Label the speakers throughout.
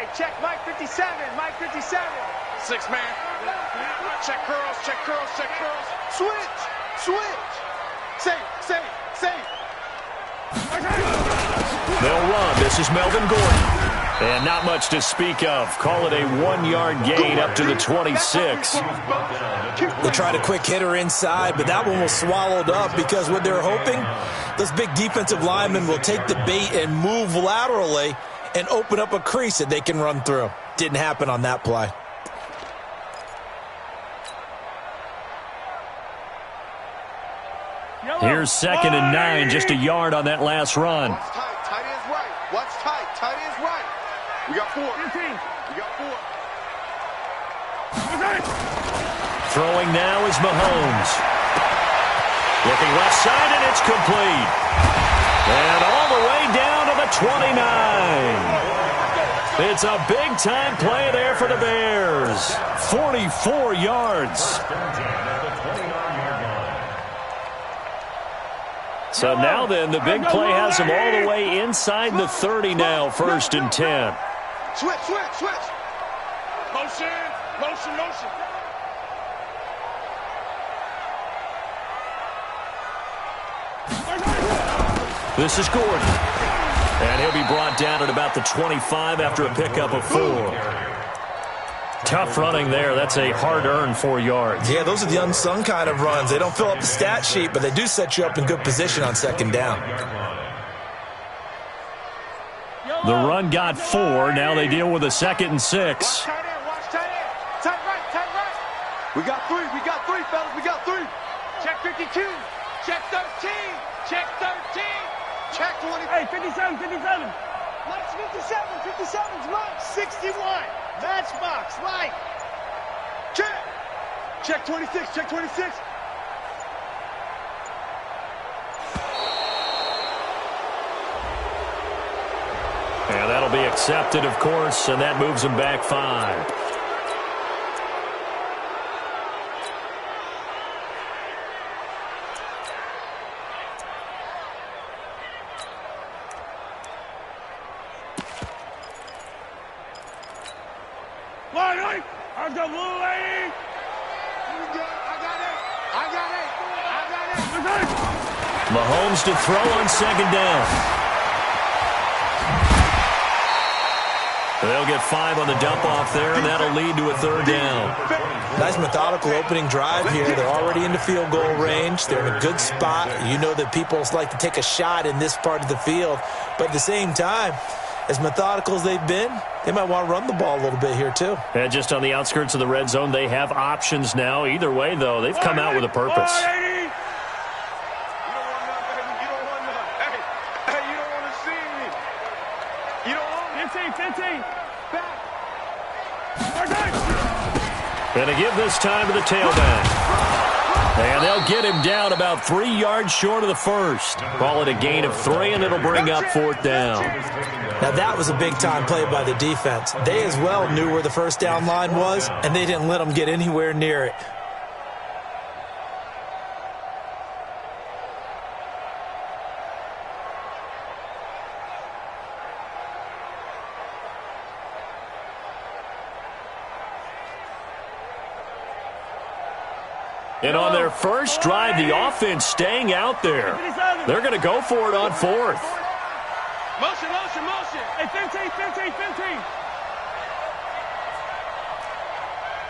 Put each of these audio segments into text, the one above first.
Speaker 1: Hey, check Mike 57, Mike 57.
Speaker 2: 6 man. Check curls, check curls, check curls.
Speaker 1: Switch, switch. Safe.
Speaker 3: They'll run. This is Melvin Gordon. And not much to speak of. Call it a 1-yard gain up to the 26.
Speaker 4: They tried a quick hitter inside, but that one was swallowed up because what they're hoping, those big defensive linemen will take the bait and move laterally and open up a crease that they can run through. Didn't happen on that play.
Speaker 3: Here's 2nd and 9, just a yard on that last run.
Speaker 2: Watch tight, tight ends right. Watch tight, tight ends right. We got 4.
Speaker 1: 15.
Speaker 2: We got 4.
Speaker 3: Throwing now is Mahomes. Looking left side, and it's complete. And all the way down to the 29. It's a big-time play there for the Bears. 44 yards. So now then, the big play has them all the way inside the 30 now, 1st and 10.
Speaker 2: Switch. Motion.
Speaker 3: This is Gordon. And he'll be brought down at about the 25 after a pickup of 4. Tough running there. That's a hard-earned 4 yards.
Speaker 4: Yeah, those are the unsung kind of runs. They don't fill up the stat sheet, but they do set you up in good position on 2nd down.
Speaker 3: The run got 4. Now they deal with a 2nd and 6.
Speaker 1: Tight end, watch tight end. Tight right.
Speaker 2: We got 3, fellas. We got 3.
Speaker 1: Check 52. Check 13. Check 13.
Speaker 2: Check 20.
Speaker 1: Hey, 57. Mike's 57's Mike. 61. Matchbox, Mike.
Speaker 2: Check 26.
Speaker 3: And that'll be accepted, of course, and that moves them back 5.
Speaker 1: I got blue lady. I got it.
Speaker 3: Mahomes to throw on 2nd down. They'll get 5 on the dump-off there, and that'll lead to a 3rd down.
Speaker 4: Nice methodical opening drive here. They're already into field goal range. They're in a good spot. You know that people like to take a shot in this part of the field. But at the same time, as methodical as they've been, they might want to run the ball a little bit here too.
Speaker 3: And just on the outskirts of the red zone, they have options now. Either way, though, they've come out with a purpose.
Speaker 2: You don't want none. Hey, you don't want to see me. You don't want
Speaker 1: 15. Back.
Speaker 3: And they give this time to the tailback. And they'll get him down about 3 yards short of the 1st. Call it a gain of 3, and it'll bring up 4th down.
Speaker 4: Now that was a big-time play by the defense. They as well knew where the 1st down line was, and they didn't let them get anywhere near it.
Speaker 3: And on their first drive, the offense staying out there. They're going to go for it on 4th.
Speaker 1: Motion. Hey, 15.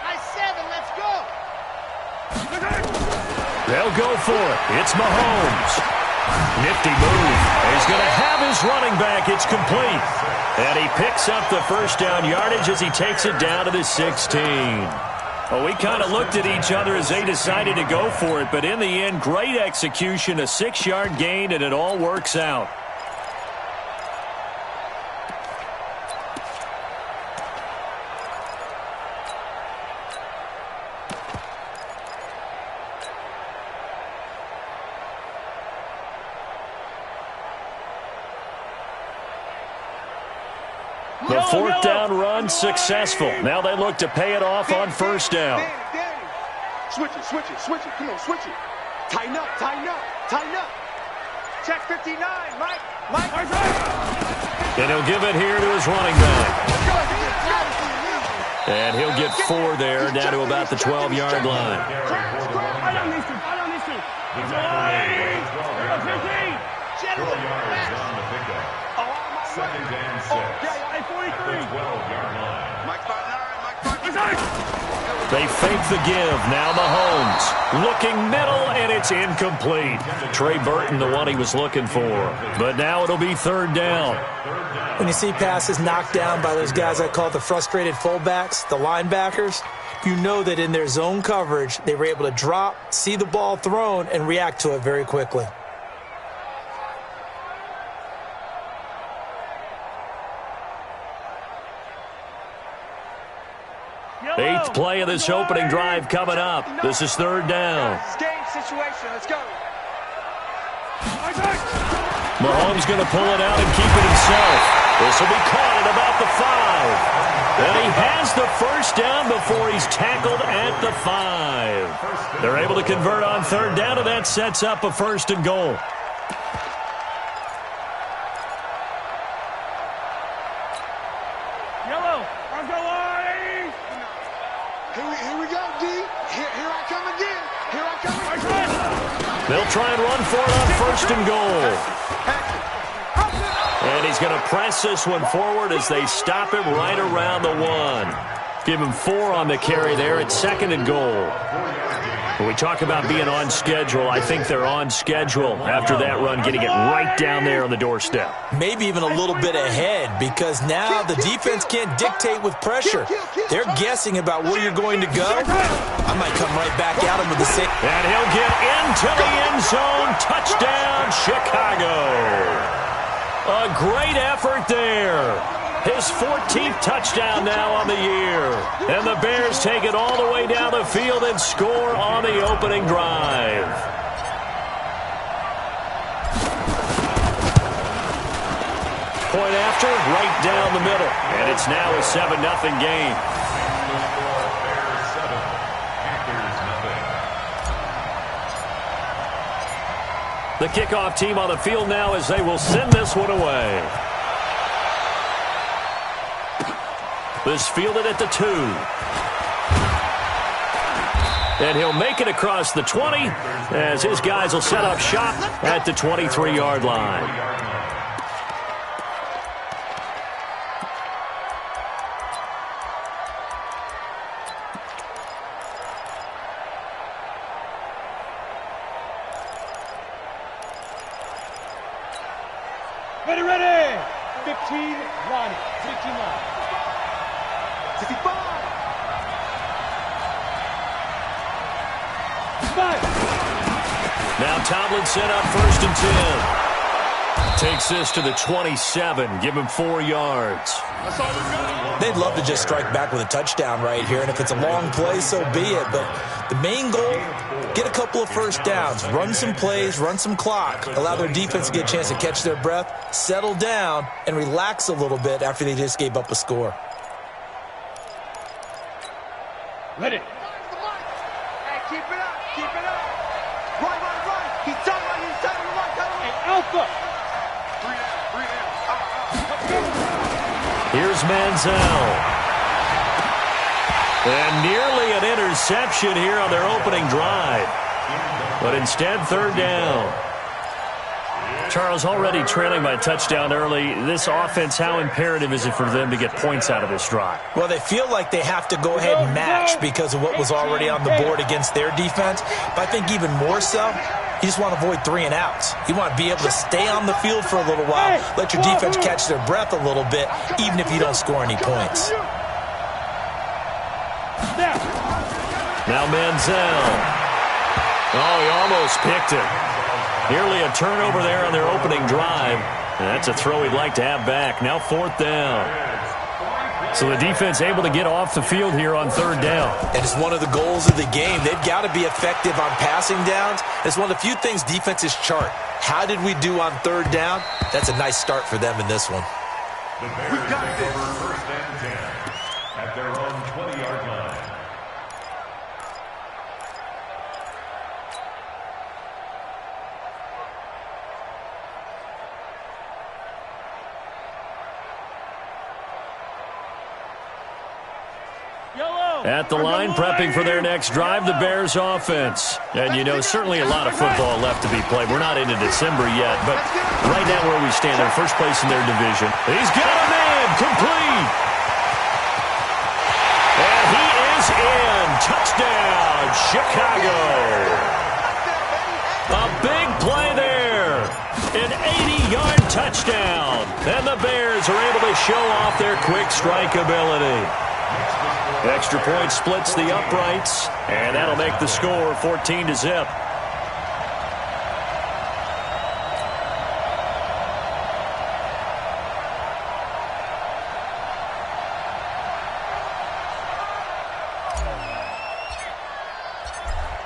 Speaker 1: Nice 7, let's go.
Speaker 3: They'll go for it. It's Mahomes. Nifty move. He's going to have his running back. It's complete. And he picks up the 1st down yardage as he takes it down to the 16. Well, we kind of looked at each other as they decided to go for it, but in the end, great execution, a 6-yard gain, and it all works out. The 4th down run successful. Now they look to pay it off on 1st down.
Speaker 2: Danny. Switch it. Come on, switch it. Tighten up.
Speaker 1: Check 59, Mike.
Speaker 3: And he'll give it here to his running back. And he'll get 4 there, down to about the 12-yard line.
Speaker 2: Second and 6. The 12-yard line.
Speaker 3: They fake the give. Now Mahomes looking middle, and it's incomplete. Trey Burton, the one he was looking for. But now it'll be 3rd down.
Speaker 4: When you see passes knocked down by those guys I call the frustrated fullbacks, the linebackers, you know that in their zone coverage, they were able to drop, see the ball thrown, and react to it very quickly.
Speaker 3: Eighth play of this opening drive coming up. This is 3rd down.
Speaker 1: Game situation. Let's go.
Speaker 3: Mahomes going to pull it out and keep it himself. This will be caught at about the 5. And he has the 1st down before he's tackled at the 5. They're able to convert on 3rd down, and that sets up a 1st and goal. They'll try and run for it on 1st and goal. And he's going to press this one forward as they stop him right around the 1. Give him 4 on the carry there at 2nd and goal. When we talk about being on schedule, I think they're on schedule after that run, getting it right down there on the doorstep.
Speaker 4: Maybe even a little bit ahead, because now the defense can't dictate with pressure. They're guessing about where you're going to go. I might come right back at him with the same.
Speaker 3: And he'll get into the end zone. Touchdown, Chicago. A great effort there. His 14th touchdown now on the year. And the Bears take it all the way down the field and score on the opening drive. Point after, right down the middle. And it's now a 7-0 game. The kickoff team on the field now as they will send this one away. This fielded at the 2. And he'll make it across the 20 as his guys will set up shop at the 23-yard line.
Speaker 1: Ready. 15 line. 15 line. 65. 5.
Speaker 3: Now Tomlinson up 1st and 10. Takes this to the 27. Give him 4 yards.
Speaker 4: They'd love to just strike back with a touchdown right here, and if it's a long play, so be it. But the main goal, get a couple of 1st downs, run some plays, run some clock, allow their defense to get a chance to catch their breath, settle down, and relax a little bit after they just gave up a score.
Speaker 1: Ready. Hey, keep it up. Right. He's tight. Hey, Alpha. 3 down.
Speaker 3: Here's Manziel. And nearly an interception here on their opening drive. But instead, 3rd down. Charles, already trailing by a touchdown early. This offense, how imperative is it for them to get points out of this drive?
Speaker 4: Well, they feel like they have to go ahead and match because of what was already on the board against their defense. But I think even more so, you just want to avoid 3 and outs. You want to be able to stay on the field for a little while, let your defense catch their breath a little bit, even if you don't score any points.
Speaker 3: Now Manziel. Oh, he almost picked it. Nearly a turnover there on their opening drive. And that's a throw he'd like to have back. Now 4th down. So the defense able to get off the field here on 3rd down.
Speaker 4: And it's one of the goals of the game. They've got to be effective on passing downs. It's one of the few things defenses chart. How did we do on 3rd down? That's a nice start for them in this one.
Speaker 2: We've got this. 1st and 10 at their own 20-yard line.
Speaker 3: At the line, prepping for their next drive, the Bears offense. And, you know, certainly a lot of football left to be played. We're not into December yet, but right now where we stand, they're first place in their division. He's got a man, complete. And he is in. Touchdown, Chicago. A big play there. An 80-yard touchdown. And the Bears are able to show off their quick strike ability. Extra point splits the uprights, and that'll make the score 14-0.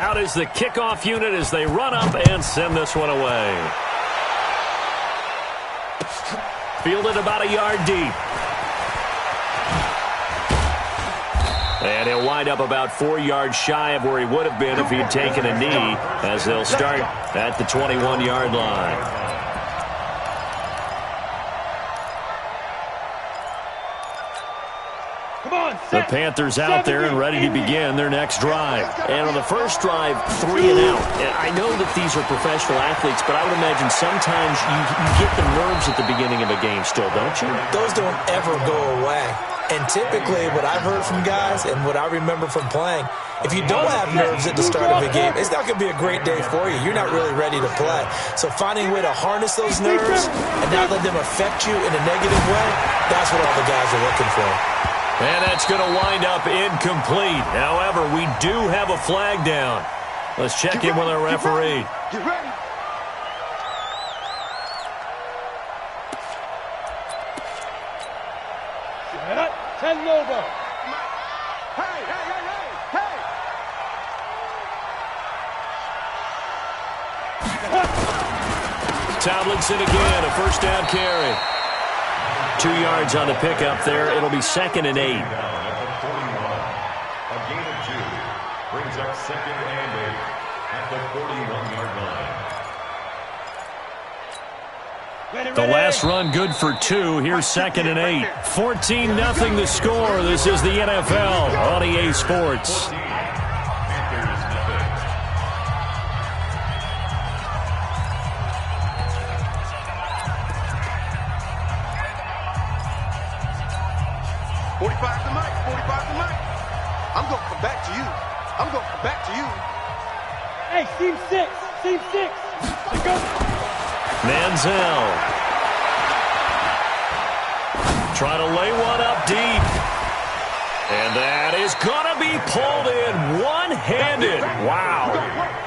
Speaker 3: Out is the kickoff unit as they run up and send this one away. Fielded about a yard deep. And he'll wind up about 4 yards shy of where he would have been if he'd taken a knee, as they'll start at the 21-yard line. The Panthers out there and ready to begin their next drive. And on the first drive, 3 and out. And I know that these are professional athletes, but I would imagine sometimes you get the nerves at the beginning of a game still, don't you?
Speaker 4: Those don't ever go away. And typically what I've heard from guys and what I remember from playing, if you don't have nerves at the start of a game, it's not going to be a great day for you. You're not really ready to play. So finding a way to harness those nerves and not let them affect you in a negative way, that's what all the guys are looking for.
Speaker 3: And that's going to wind up incomplete. However, we do have a flag down. Let's check in with our referee.
Speaker 1: Get ready. Get up. 10 Lobo. Hey, hey, hey, hey, hey.
Speaker 3: Tomlinson again, a first down carry. 2 yards on the pickup there. It'll be 2nd and 8.
Speaker 2: A gain of 2 brings up 2nd and 8 at the 41-yard line.
Speaker 3: The last run good for 2. Here's 2nd and 8. 14-0 the score. This is the NFL on EA Sports.
Speaker 2: Panthers nothing.
Speaker 1: 45 to Mike, 45 to Mike. I'm going to come back to you. I'm going to come back to you. Hey, team 6. Let's go.
Speaker 3: Manziel. Trying to lay one up deep. And that is going to be pulled in one-handed. Wow.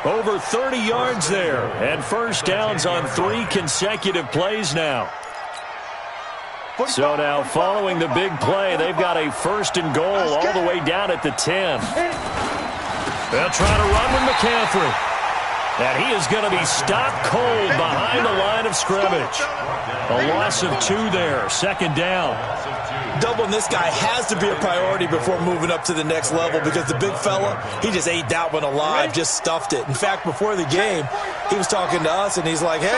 Speaker 3: Over 30 yards there. And first downs on 3 consecutive plays now. So now, following the big play, they've got a 1st and goal all the way down at the 10. They'll try to run with McCaffrey. And he is going to be stopped cold behind the line of scrimmage. A loss of 2 there, 2nd down.
Speaker 4: Doubling this guy has to be a priority before moving up to the next level because the big fella, he just ate that one alive, just stuffed it. In fact, before the game, he was talking to us, and he's like, hey,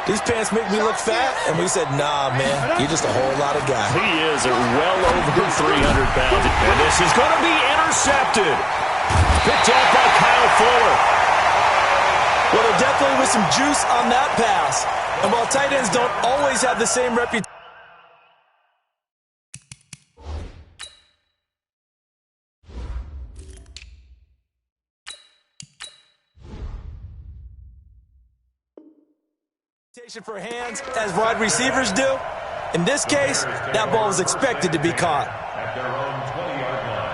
Speaker 4: these pants make me look fat. And we said, nah, man, you're just a whole lot of guy.
Speaker 3: He is well over 300 pounds. And this is going to be intercepted. Picked off by Kyle Fuller.
Speaker 4: Well, there definitely was some juice on that pass. And while tight ends don't always have the same reputation, for hands as wide receivers do, in this case, that ball was expected to be caught.
Speaker 2: At their own 20-yard line.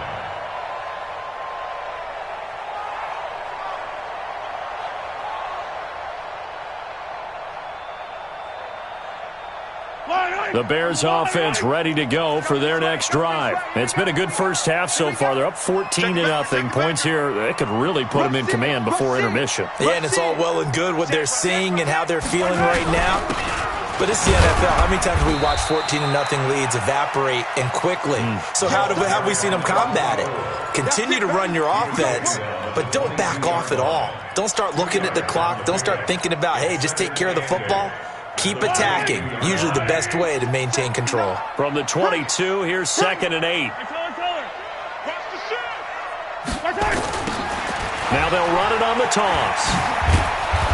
Speaker 3: The Bears offense ready to go for their next drive. It's been a good first half so far. They're up 14-0. Points here, they could really put them in command before intermission.
Speaker 4: Yeah, and it's all well and good what they're seeing and how they're feeling right now. But it's the NFL. How many times have we watched 14-0 leads evaporate and quickly? So how have we seen them combat it? Continue to run your offense, but don't back off at all. Don't start looking at the clock. Don't start thinking about, hey, just take care of the football. Keep attacking. Usually the best way to maintain control.
Speaker 3: From the 22, here's 2nd and 8.
Speaker 1: Watch the shit.
Speaker 3: Now they'll run it on the toss.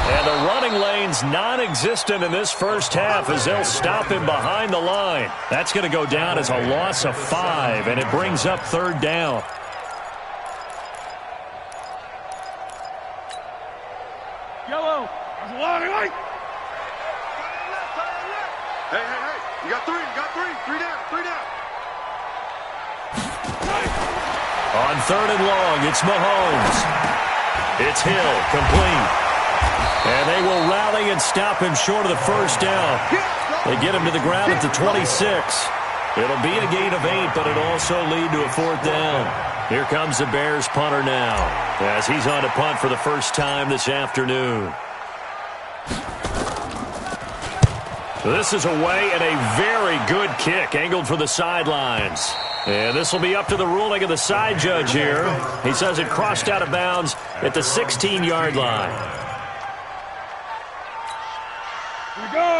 Speaker 3: And the running lane's non-existent in this first half as they'll stop him behind the line. That's going to go down as a loss of 5, and it brings up third down.
Speaker 1: Yellow. Hey. You got 3. Three down.
Speaker 3: On third and long, it's Mahomes. It's Hill, complete. And they will rally and stop him short of the first down. They get him to the ground at the 26. It'll be a gain of 8, but it'll also lead to a fourth down. Here comes the Bears punter now, as he's on to punt for the first time this afternoon. This is away and a very good kick, angled for the sidelines. And this will be up to the ruling of the side judge here. He says it crossed out of bounds at the 16-yard line.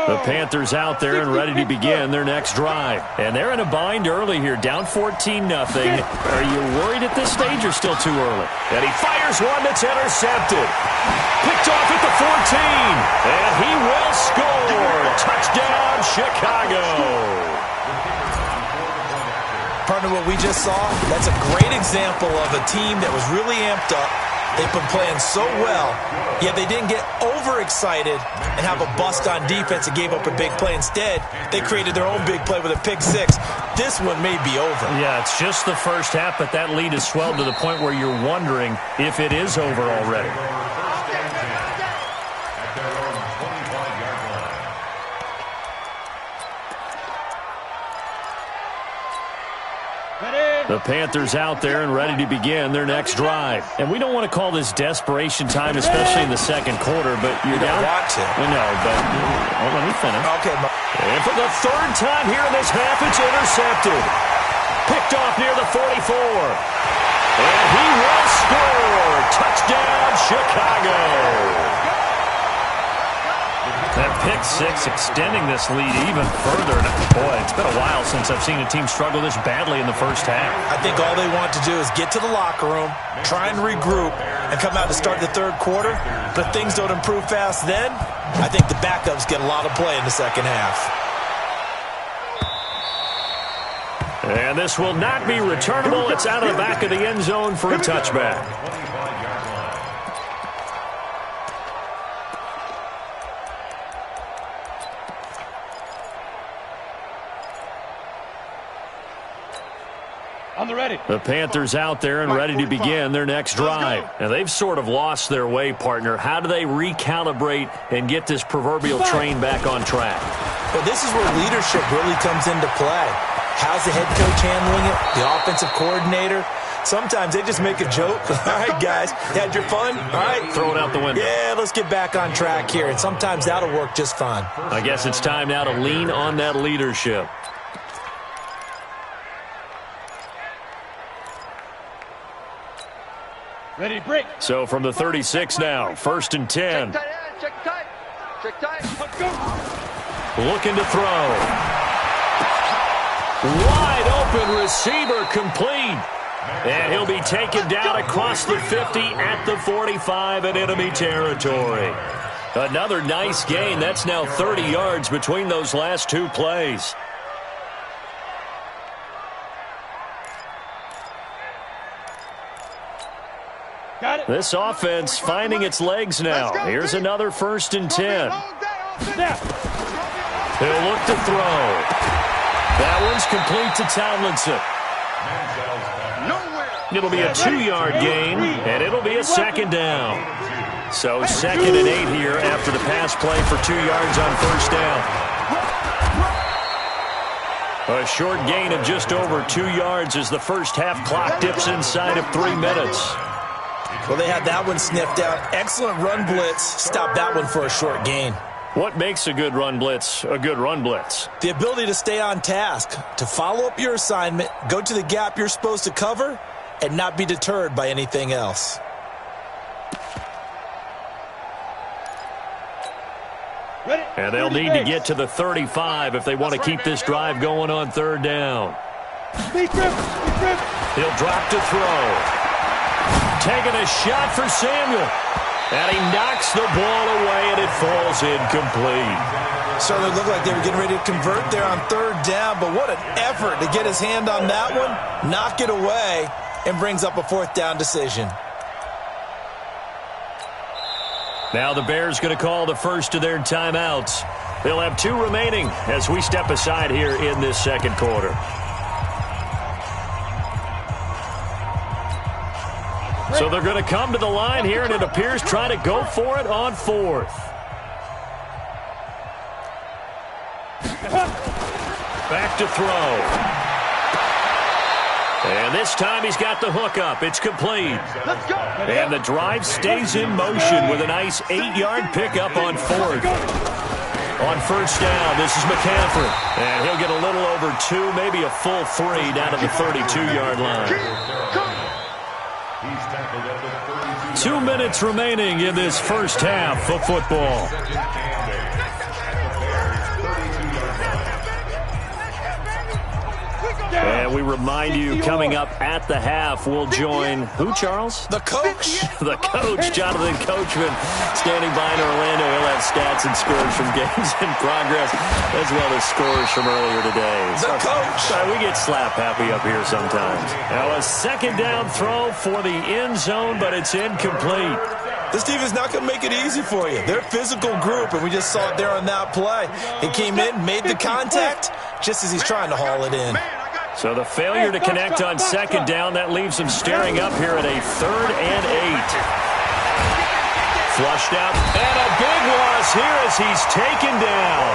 Speaker 3: The Panthers out there and ready to begin their next drive. And they're in a bind early here, down 14-0. Are you worried at this stage or still too early? And he fires one that's intercepted. Picked off at the 14. And he will score. Touchdown, Chicago.
Speaker 4: Partner, what we just saw, that's a great example of a team that was really amped up. They've been playing so well, yet they didn't get overexcited and have a bust on defense and gave up a big play. Instead, they created their own big play with a pick 6. This one may be over.
Speaker 3: Yeah, it's just the first half, but that lead has swelled to the point where you're wondering if it is over already. The Panthers out there and ready to begin their next drive. And we don't want to call this desperation time, especially in the second quarter, but you're down.
Speaker 4: You don't want to.
Speaker 3: I know, but let me finish.
Speaker 4: Okay.
Speaker 3: And for the third time here in this half, it's intercepted. Picked off near the 44. And he will score. Touchdown, Chicago. That pick 6 extending this lead even further. Boy, it's been a while since I've seen a team struggle this badly in the first half.
Speaker 4: I think all they want to do is get to the locker room, try and regroup, and come out to start the third quarter. But if things don't improve fast then, I think the backups get a lot of play in the second half.
Speaker 3: And this will not be returnable. It's out of the back of the end zone for a touchback. The Panthers out there and ready to begin their next drive. Now, they've sort of lost their way, partner. How do they recalibrate and get this proverbial train back on track?
Speaker 4: Well, this is where leadership really comes into play. How's the head coach handling it? The offensive coordinator? Sometimes they just make a joke. All right, guys, had your fun? All right.
Speaker 3: Throw it out the window.
Speaker 4: Yeah, let's get back on track here. And sometimes that'll work just fine.
Speaker 3: I guess it's time now to lean on that leadership.
Speaker 1: Ready, break.
Speaker 3: So from the 36 now, 1st and 10.
Speaker 1: Check tight. Let's go.
Speaker 3: Looking to throw. Wide open receiver complete. And he'll be taken down across the 50 at the 45 in enemy territory. Another nice gain. That's now 30 yards between those last two plays. This offense finding its legs now. Here's another 1st and 10. He'll look to throw. That one's complete to Tomlinson. It'll be a 2-yard gain, and it'll be a 2nd down. So 2nd and 8 here after the pass play for 2 yards on 1st down. A short gain of just over 2 yards as the first half clock dips inside of 3 minutes.
Speaker 4: Well, they had that one sniffed out. Excellent run blitz. Stop that one for a short gain.
Speaker 3: What makes a good run blitz a good run blitz?
Speaker 4: The ability to stay on task, to follow up your assignment, go to the gap you're supposed to cover, and not be deterred by anything else.
Speaker 3: And they'll need to get to the 35 if they want to keep this drive going on 3rd down. He'll drop to throw. taking a shot for Samuel. And he knocks the ball away, and it falls incomplete.
Speaker 4: Certainly looked like they were getting ready to convert there on third down, but what an effort to get his hand on that one, knock it away, and brings up a fourth down decision.
Speaker 3: Now the Bears going to call the first of their timeouts. They'll have 2 remaining as we step aside here in this second quarter. So they're going to come to the line here, and it appears trying to go for it on 4th. Back to throw. And this time he's got the hook up. It's complete.
Speaker 1: Let's go.
Speaker 3: And the drive stays in motion with a nice 8-yard pickup on 4th. On first down, this is McCaffrey. And he'll get a little over 2, maybe a full 3 down to the 32-yard line. 2 minutes remaining in this first half of football. And we remind you, coming up at the half, we'll join who, Charles?
Speaker 4: The coach.
Speaker 3: The coach, Jonathan Coachman, standing by in Orlando. He'll have stats and scores from games in progress, as well as scores from earlier today.
Speaker 4: The coach.
Speaker 3: We get slap happy up here sometimes. Now a second down throw for the end zone, but it's incomplete.
Speaker 4: This team is not going to make it easy for you. They're a physical group, and we just saw it there on that play. He came in, made the contact, just as he's trying to haul it in.
Speaker 3: So the failure to connect on second down, that leaves him staring up here at a 3rd and 8. Flushed out, and a big loss here as he's taken down.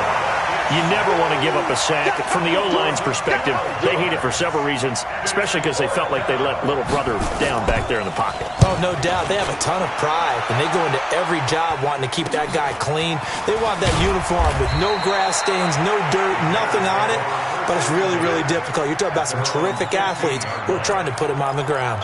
Speaker 3: You never want to give up a sack. From the O-line's perspective, they hate it for several reasons, especially because they felt like they let little brother down back there in the pocket.
Speaker 4: Oh, no doubt. They have a ton of pride, and they go into every job wanting to keep that guy clean. They want that uniform with no grass stains, no dirt, nothing on it, but it's really, really difficult. You're talking about some terrific athletes who are trying to put him on the ground.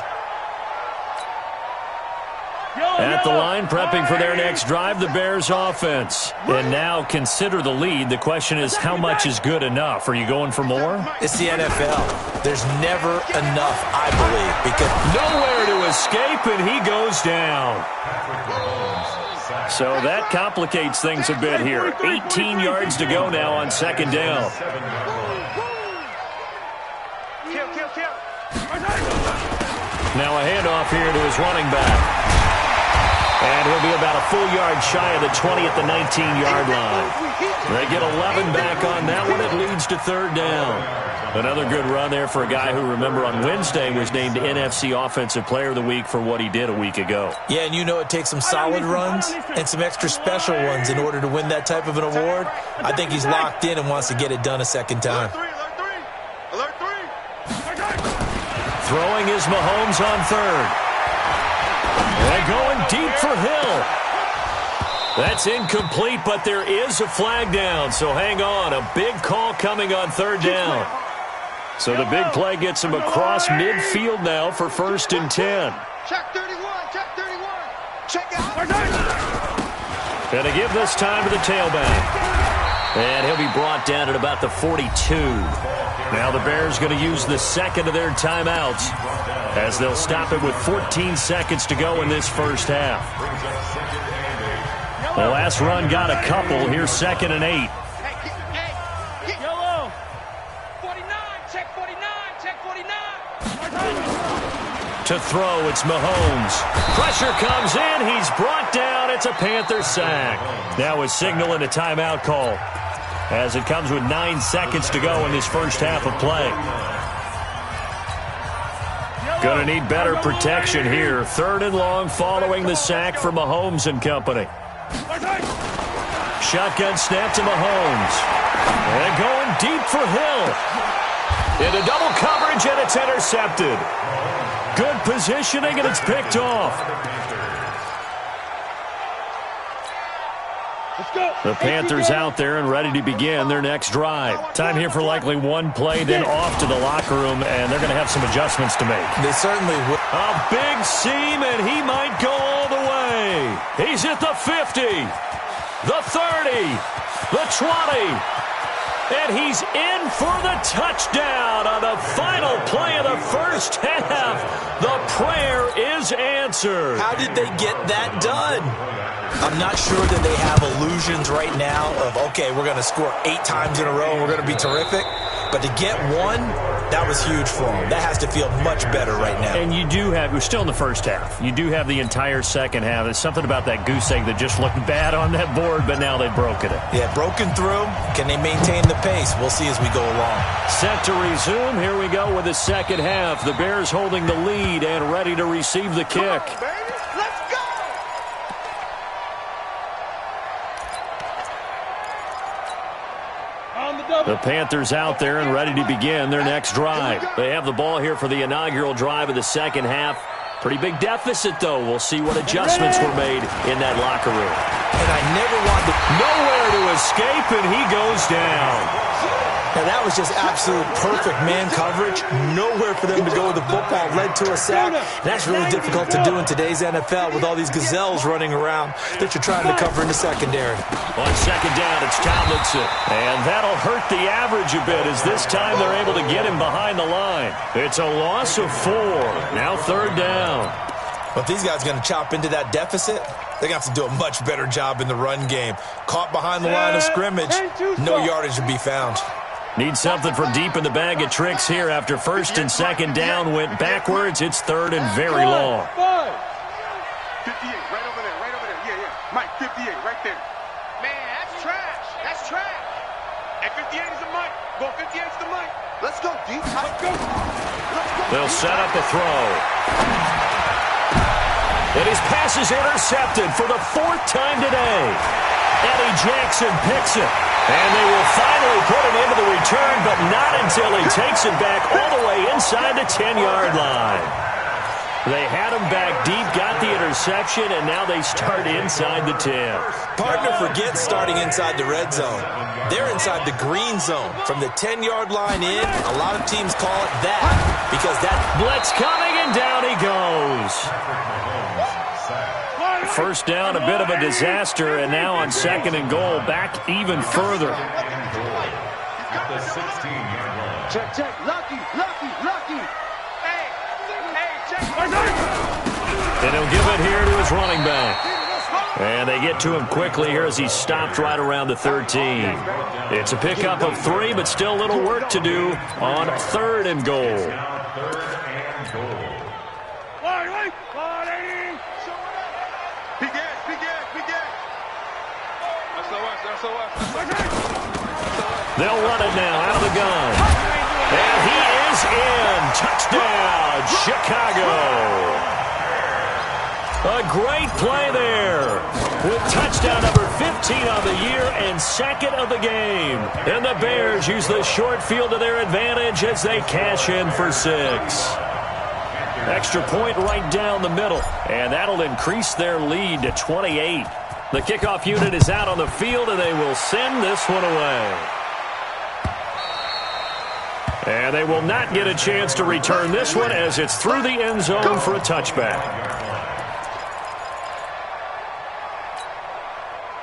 Speaker 3: At the line, prepping for their next drive, the Bears offense. And now consider the lead. The question is, how much is good enough? Are you going for more?
Speaker 4: It's the NFL. There's never enough, I believe, because
Speaker 3: nowhere to escape, and he goes down. So that complicates things a bit here. 18 yards to go now on second down. Now a handoff here to his running back. And he'll be about a full yard shy of the 20 at the 19-yard line. They get 11 back on that one. It leads to 3rd down. Another good run there for a guy who, remember, on Wednesday was named NFC Offensive Player of the Week for what he did a week ago.
Speaker 4: Yeah, and you know it takes some solid runs and some extra special ones in order to win that type of an award. I think he's locked in and wants to get it done a second time.
Speaker 3: Throwing is Mahomes on 3rd. They're going deep for Hill. That's incomplete, but there is a flag down, so hang on. A big call coming on 3rd down. So the big play gets him across midfield now for 1st and 10.
Speaker 1: Check 31, check 31. Check out.
Speaker 3: Going to give this time to the tailback. And he'll be brought down at about the 42. Now the Bears going to use the second of their timeouts as they'll stop it with 14 seconds to go in this first half. The last run got a couple. Here's 2nd and 8.
Speaker 1: Yellow. 49, check 49, check 49.
Speaker 3: To throw, it's Mahomes. Pressure comes in. He's brought down. It's a Panther sack. Now a signal and a timeout call as it comes with 9 seconds to go in this first half of play. Going to need better protection here. 3rd and long following the sack for Mahomes and company. Shotgun snap to Mahomes. And going deep for Hill. Into double coverage, and it's intercepted. Good positioning, and it's picked off. The Panthers out there and ready to begin their next drive. Time here for likely one play, then off to the locker room, and they're going to have some adjustments to make.
Speaker 4: They certainly will.
Speaker 3: A big seam, and he might go all the way. He's at the 50, the 30, the 20. And he's in for the touchdown on the final play of the first half. The prayer is answered.
Speaker 4: How did they get that done? I'm not sure that they have illusions right now of, okay, we're going to score 8 times in a row and we're going to be terrific. But to get one, that was huge for them. That has to feel much better right now.
Speaker 3: And you do have, we're still in the first half. You do have the entire second half. There's something about that goose egg that just looked bad on that board, but now they've broken it.
Speaker 4: Yeah, broken through. Can they maintain the pace? We'll see as we go along.
Speaker 3: Set to resume. Here we go with the second half. The Bears holding the lead and ready to receive the kick. The Panthers out there and ready to begin their next drive. They have the ball here for the inaugural drive of the second half. Pretty big deficit, though. We'll see what adjustments were made in that locker room.
Speaker 4: And I never wanted
Speaker 3: nowhere to escape, and he goes down.
Speaker 4: And that was just absolute perfect man coverage. Nowhere for them to go with the football. Led to a sack. And that's really difficult to do in today's NFL with all these gazelles running around that you're trying to cover in the secondary.
Speaker 3: On second down, it's Tomlinson. And that'll hurt the average a bit as this time they're able to get him behind the line. It's a loss of 4. Now third down.
Speaker 4: Well, if these guys are going to chop into that deficit, they're going to have to do a much better job in the run game. Caught behind the line of scrimmage, no yardage to be found.
Speaker 3: Need something from deep in the bag of tricks here after first and second down went backwards. It's third and very long.
Speaker 1: 58, right over there. Yeah. Mike, 58, right there. Man, that's trash. That's trash. And 58 is the Mike. Go 58 is the Mike. Let's go, deep. Let's go.
Speaker 3: They'll set up a throw. And his pass is intercepted for the 4th time today. Eddie Jackson picks it. And they will finally put it into the return, but not until he takes it back all the way inside the 10-yard line. They had him back deep, got the interception, and now they start inside the 10.
Speaker 4: Partner forgets starting inside the red zone. They're inside the green zone. From the 10-yard line in, a lot of teams call it that because that
Speaker 3: blitz coming, and down he goes. First down, a bit of a disaster, and now on second and goal, back even further.
Speaker 2: At the 16-yard line.
Speaker 1: Check. Lucky. Hey, check.
Speaker 3: And he'll give it here to his running back. And they get to him quickly here as he stopped right around the 13. It's a pickup of 3, but still a little work to do on third and goal. They'll run it now out of the gun. And he is in. Touchdown, Chicago. A great play there with touchdown number 15 of the year and second of the game. And the Bears use the short field to their advantage as they cash in for 6. Extra point right down the middle. And that'll increase their lead to 28. The kickoff unit is out on the field, and they will send this one away. And they will not get a chance to return this one as it's through the end zone for a touchback.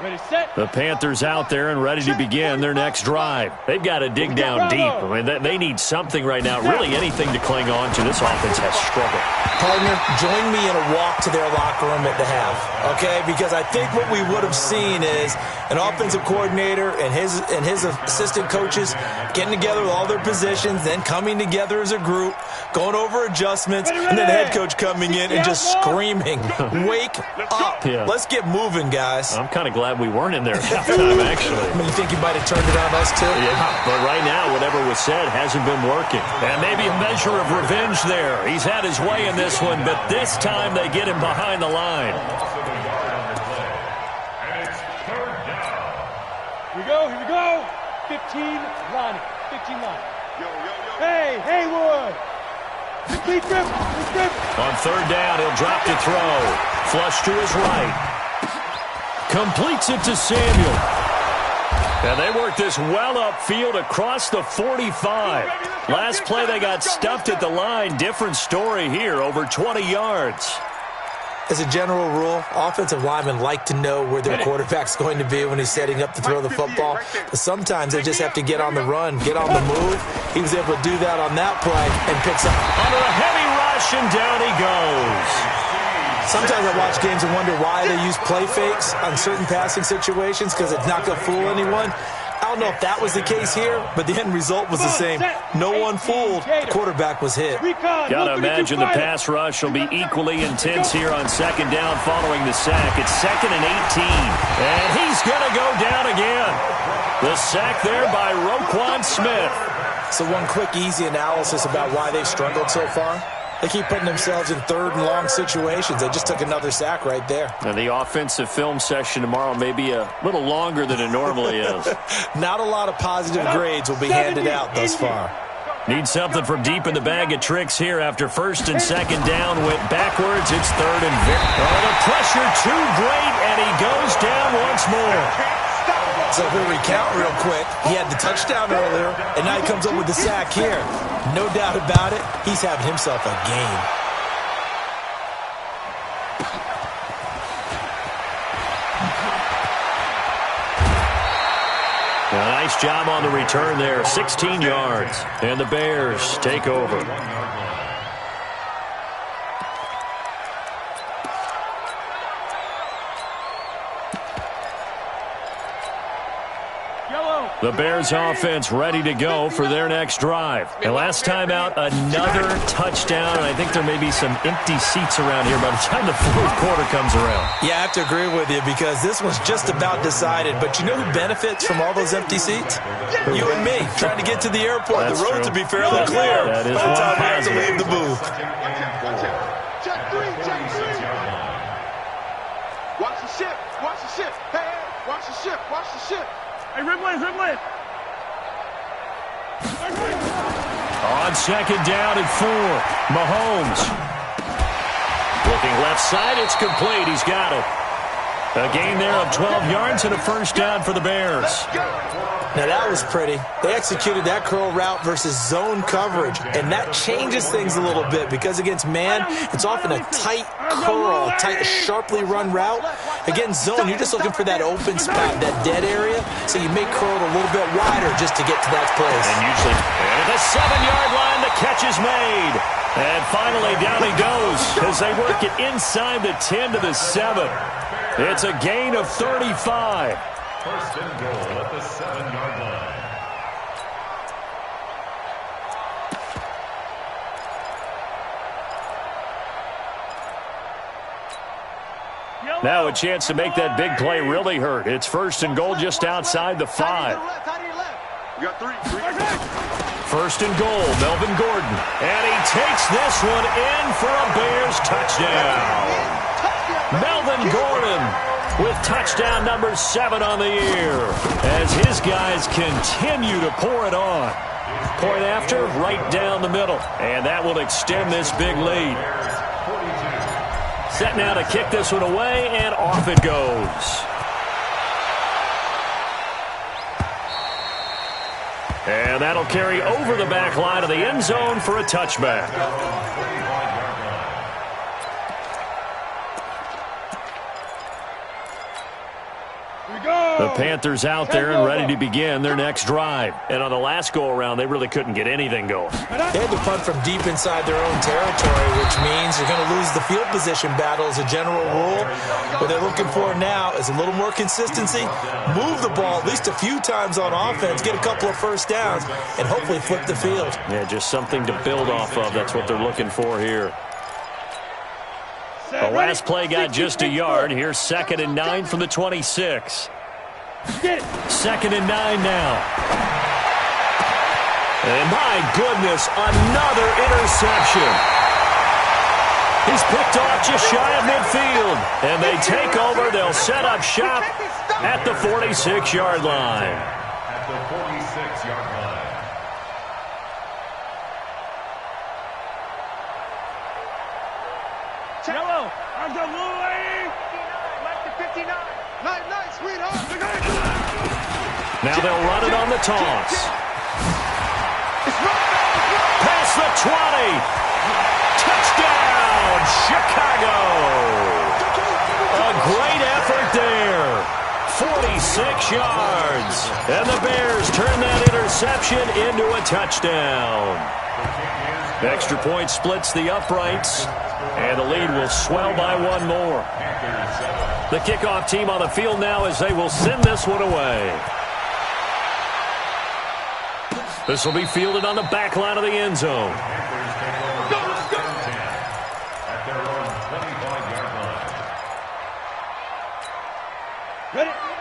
Speaker 1: Ready, set.
Speaker 3: The Panthers out there and ready to begin their next drive. They've got to dig down deep. I mean, they need something right now, really anything to cling on to. This offense has struggled.
Speaker 4: Partner, join me in a walk to their locker room at the half, okay? Because I think what we would have seen is an offensive coordinator and his assistant coaches getting together with all their positions, then coming together as a group, going over adjustments, and then the head coach coming in and just screaming, "Wake up.
Speaker 3: Yeah.
Speaker 4: Let's get moving, guys."
Speaker 3: I'm kind of glad we weren't in there at halftime, actually.
Speaker 4: I mean, you think you might have turned it on us, too?
Speaker 3: Yeah, but right now, whatever was said hasn't been working. And maybe a measure of revenge there. He's had his way in this one, but this time they get him behind the line.
Speaker 1: Here we go. 15 line. Hey, Haywood. Complete grip.
Speaker 3: On third down, he'll drop to throw. Flush to his right. Completes it to Samuel. And they work this well upfield across the 45. Last play they got stuffed at the line. Different story here, over 20 yards.
Speaker 4: As a general rule, offensive linemen like to know where their quarterback's going to be when he's setting up to throw the football. But sometimes they just have to get on the run, get on the move. He was able to do that on that play and picks up.
Speaker 3: Under a heavy rush, and down he goes.
Speaker 4: Sometimes I watch games and wonder why they use play fakes on certain passing situations because it's not going to fool anyone. I don't know if that was the case here, but the end result was the same. No one fooled. The quarterback was hit.
Speaker 3: Got to imagine the pass rush will be equally intense here on second down following the sack. It's 2nd and 18, and he's going to go down again. The sack there by Roquan Smith.
Speaker 4: So one quick, easy analysis about why they've struggled so far. They keep putting themselves in 3rd and long situations. They just took another sack right there.
Speaker 3: And the offensive film session tomorrow may be a little longer than it normally is.
Speaker 4: Not a lot of positive grades will be handed out thus far.
Speaker 3: Need something from deep in the bag of tricks here after 1st and 2nd down. Went backwards. It's 3rd and the pressure too great, and he goes down once more.
Speaker 4: So if we recount real quick, he had the touchdown earlier, and now he comes up with the sack here. No doubt about it, he's having himself a game.
Speaker 3: A nice job on the return there, 16 yards, and the Bears take over. The Bears offense ready to go for their next drive. And last time out, another touchdown, and I think there may be some empty seats around here by the time the 4th quarter comes around.
Speaker 4: Yeah, I have to agree with you because this one's just about decided. But you know who benefits from all those empty seats? You and me, trying to get to the airport.
Speaker 3: That's
Speaker 4: the roads
Speaker 3: true.
Speaker 4: will be fairly clear
Speaker 3: That is
Speaker 4: by the
Speaker 3: one
Speaker 4: time we have to
Speaker 3: positive.
Speaker 4: leave the booth.
Speaker 1: Check 3, check 3. Watch the ship, watch the ship. Hey, watch the ship, watch the ship. Hey, Ridley.
Speaker 3: On 2nd down and 4, Mahomes. Looking left side, it's complete. He's got it. A gain there of 12 yards and a 1st down for the Bears.
Speaker 4: Now that was pretty. They executed that curl route versus zone coverage, and that changes things a little bit because against man, it's often a tight curl, tight, sharply run route. Against zone, you're just looking for that open spot, that dead area, so you make curl a little bit wider just to get to that place.
Speaker 3: And usually at the 7-yard line, the catch is made. And finally, down he goes as they work it inside the 10 to the 7. It's a gain of 35.
Speaker 2: 1st and goal at the 7-yard line.
Speaker 3: Now a chance to make that big play really hurt. It's 1st and goal just outside the 5.
Speaker 1: You got 3.
Speaker 3: 1st and goal, Melvin Gordon. And he takes this one in for a Bears touchdown. Melvin Gordon with touchdown number 7 on the year as his guys continue to pour it on. Point after, right down the middle. And that will extend this big lead. Set now to kick this one away, and off it goes. And that'll carry over the back line of the end zone for a touchback. The Panthers out there and ready to begin their next drive. And on the last go-around, they really couldn't get anything going.
Speaker 4: They had to punt from deep inside their own territory, which means you're going to lose the field position battle as a general rule. What they're looking for now is a little more consistency, move the ball at least a few times on offense, get a couple of 1st downs, and hopefully flip the field.
Speaker 3: Yeah, just something to build off of. That's what they're looking for here. The last play got just a yard. Here's 2nd and 9 from the 26. 2nd and 9 now. And my goodness, another interception. He's picked off just shy of midfield. And they take over. They'll set up shop at the 46-yard line.
Speaker 2: At the 46-yard line.
Speaker 1: Yellow, on the line. Like the 59. Nice, sweetheart.
Speaker 3: Now they'll run it on the toss. Past the 20. Touchdown, Chicago. A great effort there. 46 yards. And the Bears turn that interception into a touchdown. Extra point splits the uprights, and the lead will swell by one more. The kickoff team on the field now as they will send this one away. This will be fielded on the back line of the end zone.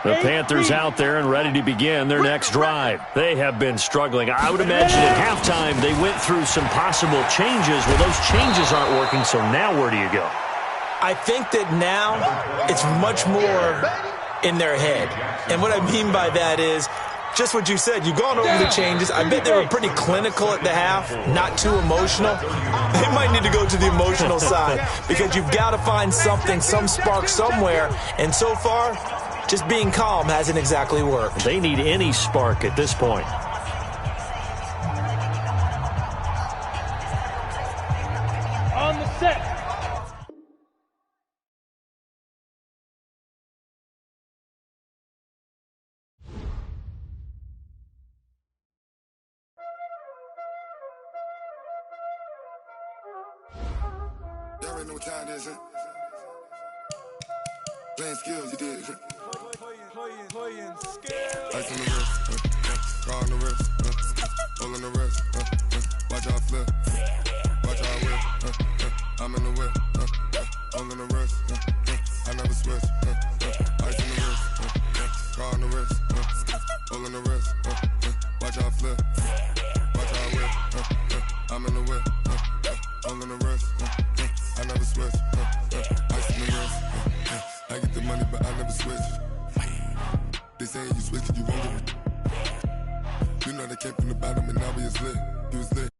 Speaker 3: The Panthers out there and ready to begin their next drive. They have been struggling. I would imagine at halftime they went through some possible changes. Well, those changes aren't working, so now where do you go?
Speaker 4: I think that now it's much more in their head. And what I mean by that is just what you said. You've gone over the changes. I bet they were pretty clinical at the half, not too emotional. They might need to go to the emotional side because you've got to find something, some spark somewhere. And so far, just being calm hasn't exactly worked.
Speaker 3: They need any spark at this point.
Speaker 5: On the set.
Speaker 6: Y'all already know what time it is, huh? Playing skills, you did. Playing skills. Ice on the wrist, car on the wrist, hole on the wrist, watch out flip, watch out whip, I'm in the whip, hole on the wrist, I never switch, ice on the wrist, car on the wrist, hole on the wrist, watch out flip, watch out whip, I'm in the whip, hole on the wrist, I never switch, ice on the wrist, I get the money but I never switch. They saying you switch it, you won't get it. You know they came from the bottom and now we is lit. You was lit.